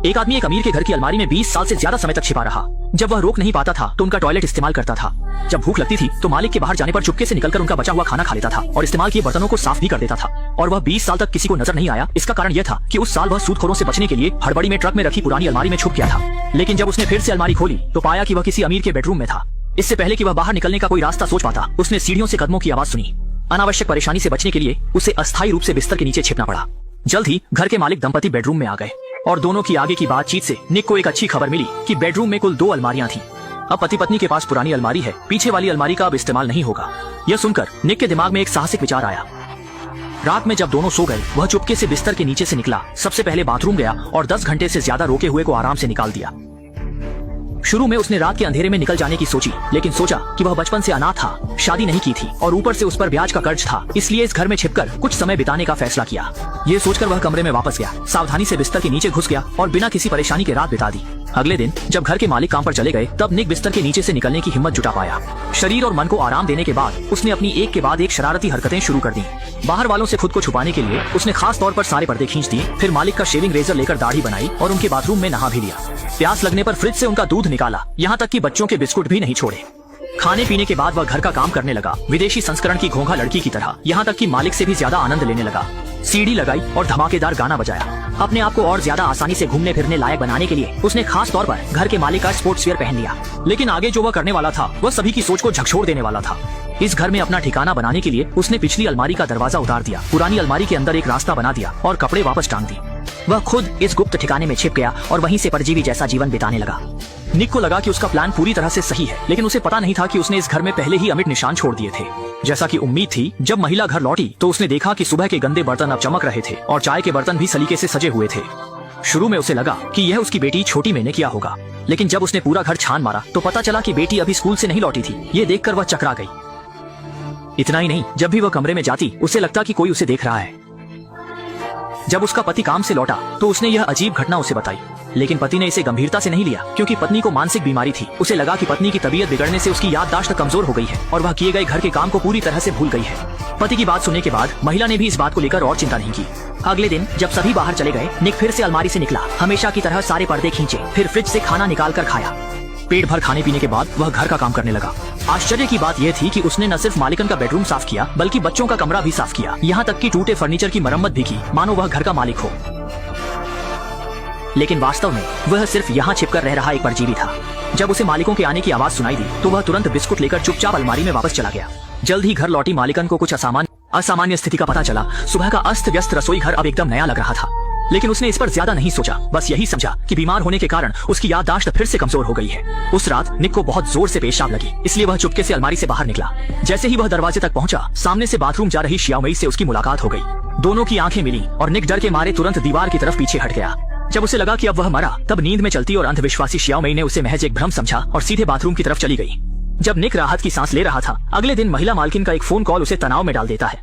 एक आदमी एक अमीर के घर की अलमारी में 20 साल से ज्यादा समय तक छिपा रहा। जब वह रोक नहीं पाता था तो उनका टॉयलेट इस्तेमाल करता था। जब भूख लगती थी तो मालिक के बाहर जाने पर चुपके से निकलकर उनका बचा हुआ खाना खा लेता था और इस्तेमाल किए बर्तनों को साफ भी कर देता था। और वह 20 साल तक किसी को नजर नहीं आया। इसका कारण यह था कि उस साल वह सूदखोरों से बचने के लिए हड़बड़ी में ट्रक में रखी पुरानी अलमारी में छुप गया था। लेकिन जब उसने फिर से अलमारी खोली तो पाया कि वह किसी अमीर के बेडरूम में था। इससे पहले कि वह बाहर निकलने का कोई रास्ता सोच पाता, उसने सीढ़ियों से कदमों की आवाज सुनी। अनावश्यक परेशानी से बचने के लिए उसे अस्थायी रूप से बिस्तर के नीचे छिपना पड़ा। जल्द ही घर के मालिक दंपति बेडरूम में आ गए और दोनों की आगे की बातचीत से निक को एक अच्छी खबर मिली कि बेडरूम में कुल 2 अलमारियां थीं। अब पति पत्नी के पास पुरानी अलमारी है, पीछे वाली अलमारी का अब इस्तेमाल नहीं होगा। यह सुनकर निक के दिमाग में एक साहसिक विचार आया। रात में जब दोनों सो गए, वह चुपके से बिस्तर के नीचे से निकला। सबसे पहले बाथरूम गया और 10 घंटे से ज्यादा रोके हुए को आराम से निकाल दिया। शुरू में उसने रात के अंधेरे में निकल जाने की सोची, लेकिन सोचा कि वह बचपन से अनाथ था, शादी नहीं की थी और ऊपर से उस पर ब्याज का कर्ज था। इसलिए इस घर में छिपकर कुछ समय बिताने का फैसला किया। ये सोचकर वह कमरे में वापस गया, सावधानी से बिस्तर के नीचे घुस गया और बिना किसी परेशानी के रात बिता दी। अगले दिन जब घर के मालिक काम पर चले गए, तब निक बिस्तर के नीचे से निकलने की हिम्मत जुटा पाया। शरीर और मन को आराम देने के बाद उसने अपनी एक के बाद एक शरारती हरकतें शुरू कर दी। बाहर वालों से खुद को छुपाने के लिए उसने खास तौर पर सारे पर्दे खींच दिए। फिर मालिक का शेविंग रेजर लेकर दाढ़ी बनाई और उनके बाथरूम में नहा भी लिया। प्यास लगने पर फ्रिज से उनका दूध निकाला, यहाँ तक कि बच्चों के बिस्कुट भी नहीं छोड़े। खाने पीने के बाद वह घर का काम करने लगा, विदेशी संस्करण की घोंघा लड़की की तरह, यहाँ तक कि मालिक से भी ज्यादा आनंद लेने लगा। सीडी लगाई और धमाकेदार गाना बजाया। अपने आप को और ज्यादा आसानी से घूमने फिरने लायक बनाने के लिए उसने खास तौर पर घर के मालिक का स्पोर्ट्स वियर पहन लिया। लेकिन आगे जो वह करने वाला था वह सभी की सोच को झकझोर देने वाला था। इस घर में अपना ठिकाना बनाने के लिए उसने पिछली अलमारी का दरवाजा उतार दिया, पुरानी अलमारी के अंदर एक रास्ता बना दिया और कपड़े वापस टांग दी। वह खुद इस गुप्त ठिकाने में छिप गया और वहीं से परजीवी जैसा जीवन बिताने लगा। निक को लगा कि उसका प्लान पूरी तरह से सही है, लेकिन उसे पता नहीं था कि उसने इस घर में पहले ही अमिट निशान छोड़ दिए थे। जैसा कि उम्मीद थी, जब महिला घर लौटी तो उसने देखा कि सुबह के गंदे बर्तन अब चमक रहे थे और चाय के बर्तन भी सलीके से सजे हुए थे। शुरू में उसे लगा कि यह उसकी बेटी छोटी मैंने किया होगा, लेकिन जब उसने पूरा घर छान मारा तो पता चला कि बेटी अभी स्कूल से नहीं लौटी थी। ये देखकर वह चकरा गई। इतना ही नहीं, जब भी वह कमरे में जाती उसे लगता कि कोई उसे देख रहा है। जब उसका पति काम से लौटा तो उसने यह अजीब घटना उसे बताई, लेकिन पति ने इसे गंभीरता से नहीं लिया, क्योंकि पत्नी को मानसिक बीमारी थी। उसे लगा कि पत्नी की तबीयत बिगड़ने से उसकी याददाश्त कमजोर हो गई है और वह किए गए घर के काम को पूरी तरह से भूल गई है। पति की बात सुनने के बाद महिला ने भी इस बात को लेकर और चिंता नहीं की। अगले दिन जब सभी बाहर चले गए, निक फिर से अलमारी से निकला, हमेशा की तरह सारे पर्दे खींचे, फिर फ्रिज से खाना निकाल कर खाया। पेट भर खाने पीने के बाद वह घर का काम करने लगा। आश्चर्य की बात यह थी कि उसने न सिर्फ मालिकन का बेडरूम साफ किया, बल्कि बच्चों का कमरा भी साफ किया, यहाँ तक कि टूटे फर्नीचर की मरम्मत भी की, मानो वह घर का मालिक हो। लेकिन वास्तव में वह सिर्फ यहाँ छिपकर रह रहा एक परजीवी था। जब उसे मालिकों के आने की आवाज सुनाई दी तो वह तुरंत बिस्कुट लेकर चुपचाप अलमारी में वापस चला गया। जल्द ही घर लौटी मालिकन को कुछ असामान्य स्थिति का पता चला। सुबह का अस्त व्यस्त रसोई घर अब एकदम नया लग रहा था, लेकिन उसने इस पर ज्यादा नहीं सोचा। बस यही समझा कि बीमार होने के कारण उसकी याददाश्त फिर से कमजोर हो गई है। उस रात निक को बहुत जोर से पेशाब लगी, इसलिए वह चुपके से अलमारी से बाहर निकला। जैसे ही वह दरवाजे तक पहुंचा, सामने से बाथरूम जा रही श्याओमई से उसकी मुलाकात हो गई। दोनों की आंखें मिली और निक डर के मारे तुरंत दीवार की तरफ पीछे हट गया। जब उसे लगा कि अब वह मरा, तब नींद में चलती और अंधविश्वासी श्याओमई ने उसे महज एक भ्रम समझा और सीधे बाथरूम की तरफ चली गई। जब निक राहत की सांस ले रहा था, अगले दिन महिला मालकिन का एक फोन कॉल उसे तनाव में डाल देता है।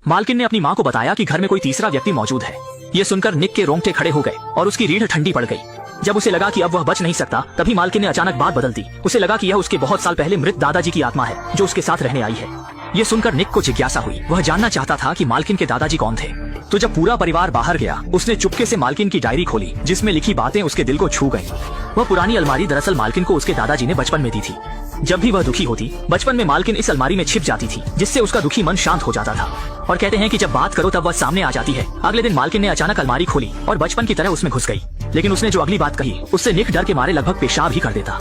मालकिन ने अपनी माँ को बताया कि घर में कोई तीसरा व्यक्ति मौजूद है। ये सुनकर निक के रोंगटे खड़े हो गए और उसकी रीढ़ ठंडी पड़ गई। जब उसे लगा कि अब वह बच नहीं सकता, तभी मालकिन ने अचानक बात बदल दी। उसे लगा कि यह उसके बहुत साल पहले मृत दादाजी की आत्मा है जो उसके साथ रहने आई है। ये सुनकर निक को जिज्ञासा हुई। वह जानना चाहता था कि मालकिन के दादाजी कौन थे। तो जब पूरा परिवार बाहर गया, उसने चुपके से मालकिन की डायरी खोली, जिसमें लिखी बातें उसके दिल को छू गईं। वह पुरानी अलमारी दरअसल मालकिन को उसके दादाजी ने बचपन में दी थी। जब भी वह दुखी होती, बचपन में मालकिन इस अलमारी में छिप जाती थी, जिससे उसका दुखी मन शांत हो जाता था। और कहते हैं कि जब बात करो तब वह सामने आ जाती है। अगले दिन मालकिन ने अचानक अलमारी खोली और बचपन की तरह उसमें घुस गई। लेकिन उसने जो अगली बात कही, उससे निक डर के मारे लगभग पेशाब ही कर देता।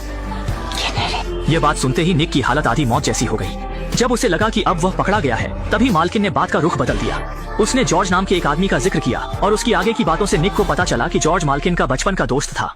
यह बात सुनते ही निक की हालत आधी मौत जैसी हो गई। जब उसे लगा कि अब वह पकड़ा गया है, तभी मालकिन ने बात का रुख बदल दिया। उसने जॉर्ज नाम के एक आदमी का जिक्र किया और उसकी आगे की बातों से निक को पता चला कि जॉर्ज मालकिन का बचपन का दोस्त था।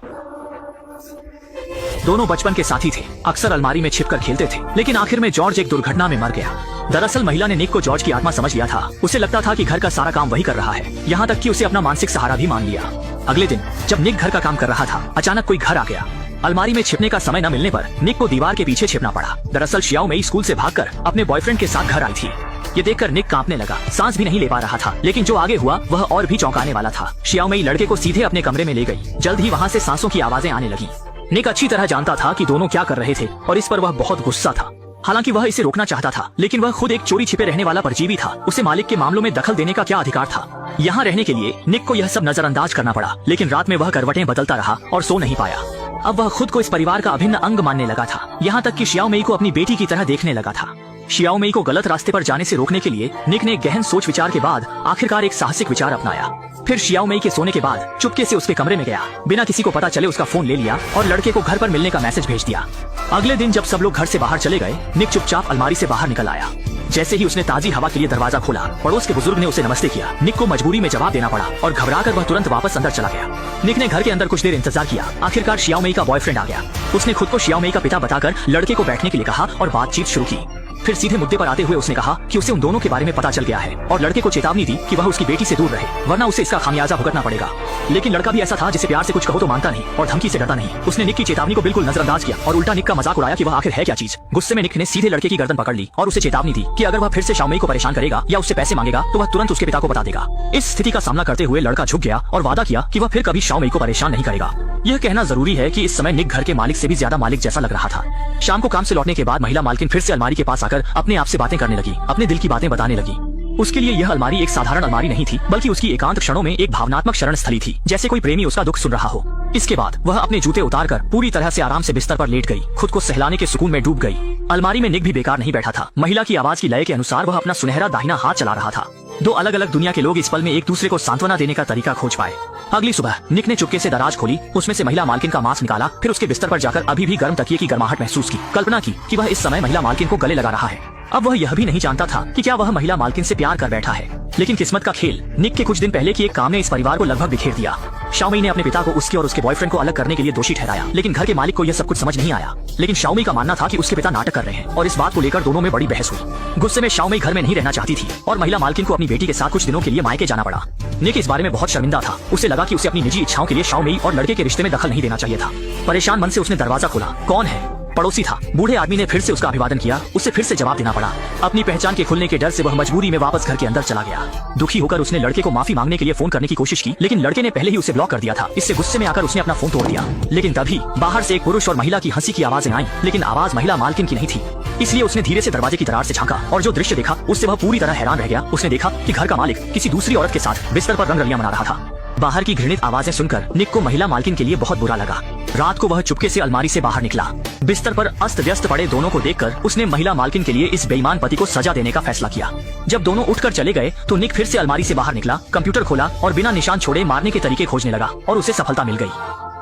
दोनों बचपन के साथी थे, अक्सर अलमारी में छिपकर खेलते थे, लेकिन आखिर में जॉर्ज एक दुर्घटना में मर गया। दरअसल महिला ने निक को जॉर्ज की आत्मा समझ लिया था। उसे लगता था कि घर का सारा काम वही कर रहा है, यहाँ तक कि उसे अपना मानसिक सहारा भी मान लिया। अगले दिन जब निक घर का काम कर रहा था, अचानक कोई घर आ गया। अलमारी में छिपने का समय न मिलने पर निक को दीवार के पीछे छिपना पड़ा। दरअसल श्याओमई स्कूल से भागकर अपने बॉयफ्रेंड के साथ घर आई थी। ये देखकर निक कांपने लगा, सांस भी नहीं ले पा रहा था। लेकिन जो आगे हुआ वह और भी चौंकाने वाला था। श्याओमई लड़के को सीधे अपने कमरे में ले गई। जल्द ही वहाँ से सांसों की आवाजें आने लगी। निक अच्छी तरह जानता था कि दोनों क्या कर रहे थे और इस पर वह बहुत गुस्सा था। हालांकि वह इसे रोकना चाहता था, लेकिन वह खुद एक चोरी छिपे रहने वाला परजीवी था। उसे मालिक के मामलों में दखल देने का क्या अधिकार था। यहाँ रहने के लिए निक को यह सब नजरअंदाज करना पड़ा, लेकिन रात में वह करवटें बदलता रहा और सो नहीं पाया। अब वह खुद को इस परिवार का अभिन्न अंग मानने लगा था, यहाँ तक कि शियाओ मेई को अपनी बेटी की तरह देखने लगा था। शियाओ मेई को गलत रास्ते पर जाने से रोकने के लिए निक ने गहन सोच विचार के बाद आखिरकार एक साहसिक विचार अपनाया। फिर शियाओ मेई के सोने के बाद चुपके से उसके कमरे में गया, बिना किसी को पता चले उसका फोन ले लिया और लड़के को घर पर मिलने का मैसेज भेज दिया। अगले दिन जब सब लोग घर से बाहर चले गए, निक चुपचाप अलमारी से बाहर निकल आया। जैसे ही उसने ताजी हवा के लिए दरवाजा खोला, पड़ोस के बुजुर्ग ने उसे नमस्ते किया। निक को मजबूरी में जवाब देना पड़ा और घबराकर वह तुरंत वापस अंदर चला गया। निक ने घर के अंदर कुछ देर इंतजार किया। आखिरकार शियाओ मेई का बॉयफ्रेंड आ गया। उसने खुद को शियाओ मेई का पिता बताकर लड़के को बैठने के लिए कहा और बातचीत शुरू की। फिर सीधे मुद्दे पर आते हुए उसने कहा कि उसे उन दोनों के बारे में पता चल गया है और लड़के को चेतावनी दी कि वह उसकी बेटी से दूर रहे, वरना उसे इसका खामियाजा भुगतना पड़ेगा। लेकिन लड़का भी ऐसा था जिसे प्यार से कुछ कहो तो मानता नहीं और धमकी से डरता नहीं। उसने निक की चेतावनी को बिल्कुल नजरअंदाज किया और उल्टा निक का मजाक उड़ाया कि वह आखिर है क्या चीज। गुस्से में निक ने सीधे लड़के की गर्दन पकड़ ली और उसे चेतावनी दी कि अगर वह फिर से शियाओ मेई को परेशान करेगा या उससे पैसे मांगेगा तो वह तुरंत उसके पिता को बता देगा। इस स्थिति का सामना करते हुए लड़का झुक गया और वादा किया कि वह फिर कभी शियाओ मेई को परेशान नहीं करेगा। यह कहना जरूरी है कि इस समय निक घर के मालिक से भी ज्यादा मालिक जैसा लग रहा था। शाम को काम से लौटने के बाद महिला मालकिन फिर से अलमारी के पास आकर अपने आप से बातें करने लगी, अपने दिल की बातें बताने लगी। उसके लिए यह अलमारी एक साधारण अलमारी नहीं थी, बल्कि उसकी एकांत क्षणों में एक भावनात्मक शरण स्थली थी, जैसे कोई प्रेमी उसका दुख सुन रहा हो। इसके बाद वह अपने जूते उतारकर पूरी तरह से आराम से बिस्तर पर लेट गई, खुद को सहलाने के सुकून में डूब गई। अलमारी में निक भी बेकार नहीं बैठा था। महिला की आवाज की लय के अनुसार वह अपना सुनहरा दाहिना हाथ चला रहा था। दो अलग अलग दुनिया के लोग इस पल में एक दूसरे को सांत्वना देने का तरीका खोज पाए। अगली सुबह निक ने चुपके से दराज खोली, उसमें से महिला मालकिन का मांस निकाला, फिर उसके बिस्तर पर जाकर अभी भी गर्म तकिए की गर्माहट महसूस की। कल्पना की कि वह इस समय महिला मालकिन को गले लगा रहा है। अब वह यह भी नहीं जानता था कि क्या वह महिला मालकिन से प्यार कर बैठा है। लेकिन किस्मत का खेल, निक के कुछ दिन पहले की एक काम ने इस परिवार को लगभग बिखेर दिया। शियाओ मेई ने अपने पिता को उसके और उसके बॉयफ्रेंड को अलग करने के लिए दोषी ठहराया, लेकिन घर के मालिक को यह सब कुछ समझ नहीं आया। लेकिन शियाओ मेई का मानना था कि उसके पिता नाटक कर रहे हैं और इस बात को लेकर दोनों में बड़ी बहस हुई। गुस्से में शियाओ मेई घर में नहीं रहना चाहती थी और महिला मालकिन को अपनी बेटी के साथ कुछ दिनों के लिए मायके जाना पड़ा। निक इस बारे में बहुत शर्मिंदा था। उसे लगा कि उसे अपनी निजी इच्छाओं के लिए शियाओ मेई और लड़के के रिश्ते में दखल नहीं देना चाहिए था। परेशान मन से उसने दरवाजा खोला। कौन है? पड़ोसी था। बूढ़े आदमी ने फिर से उसका अभिवादन किया। उसे फिर से जवाब देना पड़ा। अपनी पहचान के खुलने के डर से वह मजबूरी में वापस घर के अंदर चला गया। दुखी होकर उसने लड़के को माफी मांगने के लिए फोन करने की कोशिश की, लेकिन लड़के ने पहले ही उसे ब्लॉक कर दिया था। इससे गुस्से में आकर उसने अपना फोन तोड़ दिया। लेकिन तभी बाहर से एक पुरुष और महिला की हंसी की आवाजें आई, लेकिन आवाज महिला मालकिन की नहीं थी। इसलिए उसने धीरे से दरवाजे की दरार से झांका और जो दृश्य देखा उससे वह पूरी तरह हैरान रह गया। उसने देखा कि घर का मालिक किसी दूसरी औरत के साथ बिस्तर पर रंगरलियां मना रहा था। बाहर की घृणित आवाजें सुनकर निक को महिला मालकिन के लिए बहुत बुरा लगा। रात को वह चुपके से अलमारी से बाहर निकला। बिस्तर पर अस्त व्यस्त पड़े दोनों को देखकर उसने महिला मालकिन के लिए इस बेईमान पति को सजा देने का फैसला किया। जब दोनों उठकर चले गए तो निक फिर से अलमारी से बाहर निकला, कंप्यूटर खोला और बिना निशान छोड़े मारने के तरीके खोजने लगा और उसे सफलता मिल गई।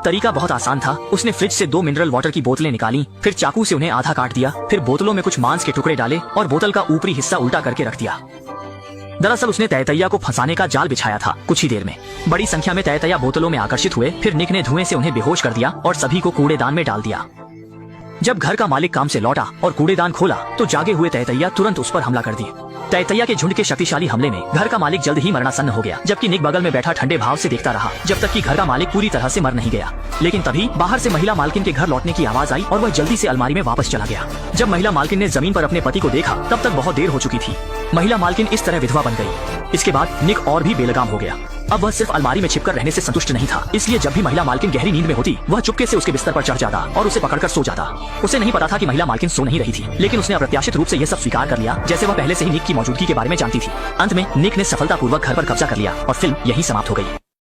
तरीका बहुत आसान था। उसने फ्रिज से 2 मिनरल वाटर की बोतलें निकाली, फिर चाकू से उन्हें आधा काट दिया, फिर बोतलों में कुछ मांस के टुकड़े डाले और बोतल का ऊपरी हिस्सा उल्टा करके रख दिया। दरअसल उसने तैतैया को फंसाने का जाल बिछाया था। कुछ ही देर में बड़ी संख्या में तैतैया बोतलों में आकर्षित हुए। फिर निक ने धुएं से उन्हें बेहोश कर दिया और सभी को कूड़ेदान में डाल दिया। जब घर का मालिक काम से लौटा और कूड़ेदान खोला तो जागे हुए तैतैया तुरंत उस पर हमला कर दिए। तैतैया के झुंड के शक्तिशाली हमले में घर का मालिक जल्द ही मरणासन्न हो गया, जबकि निक बगल में बैठा ठंडे भाव से देखता रहा जब तक कि घर का मालिक पूरी तरह से मर नहीं गया। लेकिन तभी बाहर से महिला मालकिन के घर लौटने की आवाज आई और वह जल्दी से अलमारी में वापस चला गया। जब महिला मालकिन ने जमीन पर अपने पति को देखा तब तक बहुत देर हो चुकी थी। महिला मालकिन इस तरह विधवा बन गई। इसके बाद निक और भी बेलगाम हो गया। अब वह सिर्फ अलमारी में छिपकर रहने से संतुष्ट नहीं था, इसलिए जब भी महिला मालकिन गहरी नींद में होती वह चुपके से उसके बिस्तर पर चढ़ जाता और उसे पकड़कर सो जाता। उसे नहीं पता था कि महिला मालकिन सो नहीं रही थी, लेकिन उसने अप्रत्याशित रूप से यह सब स्वीकार कर लिया, जैसे वह पहले से ही निक की मौजूदगी के बारे में जानती थी। अंत में निक ने सफलतापूर्वक घर पर कब्जा कर लिया और फिल्म यहीं समाप्त हो गई।